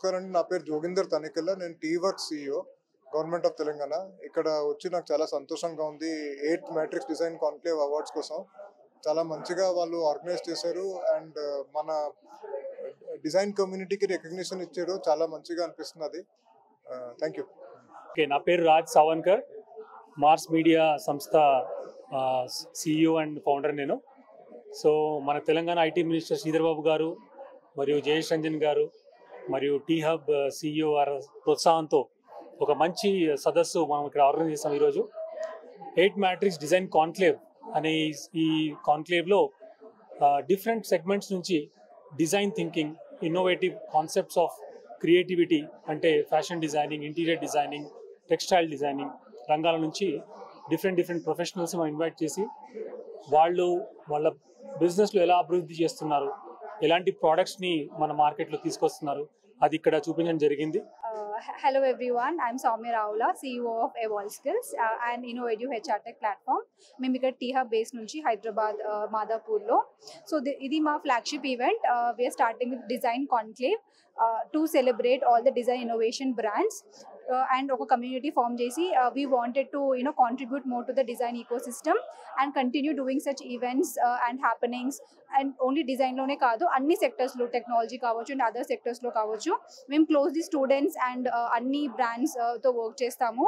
నమస్కారం అండి. నా పేరు జోగిందర్ తనికెళ్ళ. నేను T works CEO government of Telangana. ఇక్కడ వచ్చి నాకు చాలా సంతోషంగా ఉంది. 8th matrix design conclave awards కోసం చాలా మంచిగా వాళ్ళు ఆర్గనైజ్ చేశారు. అండ్ మన డిజైన్ కమ్యూనిటీకి రికగ్నిషన్ ఇచ్చారు. చాలా మంచిగా అనిపిస్తున్నది. Thank you. ఓకే, నా పేరు రాజ్ సావన్కర్, మార్స్ మీడియా సంస్థ సిఇఓ అండ్ ఫౌండర్ నేను. సో మన తెలంగాణ ఐటీ మినిస్టర్ శ్రీధర్ బాబు గారు మరియు జయేష్ రంజన్ గారు మరియు టీ హబ్ సిఇఓ గారి ప్రోత్సాహంతో ఒక మంచి సదస్సు మనం ఇక్కడ ఆర్గనైజ్ చేస్తాం ఈరోజు. 8 మ్యాట్రిక్స్ డిజైన్ కాన్క్లేవ్ అనే ఈ కాన్క్లేవ్లో డిఫరెంట్ సెగ్మెంట్స్ నుంచి design thinking, innovative concepts of creativity అంటే fashion designing, interior designing, textile designing రంగాల నుంచి డిఫరెంట్ ప్రొఫెషనల్స్ మనం ఇన్వైట్ చేసి వాళ్ళు వాళ్ళ బిజినెస్లో ఎలా అభివృద్ధి చేస్తున్నారు, ఎలాంటి ప్రోడక్ట్స్ని మన మార్కెట్లో తీసుకొస్తున్నారు, అది ఇక్కడ చూపించడం జరిగింది. Hello everyone, I'm Soumya Raula, CEO of Evolve Skills and Innovative HR Tech platform. మేము ఇక్కడ టీ హబ్ బేస్ నుంచి హైదరాబాద్ మాదాపూర్లో. సో ఇది మా flagship event. We're starting with design conclave to celebrate all the design innovation brands and ఒక community form చేసి we wanted to contribute more to the design ecosystem and continue doing such events and happenings. And only డిజైన్లోనే కాదు, అన్ని సెక్టర్స్లో, technology కావచ్చు and other సెక్టర్స్లో కావచ్చు, మేము క్లోజ్లీ స్టూడెంట్స్ అండ్ అన్ని బ్రాండ్స్తో వర్క్ చేస్తాము.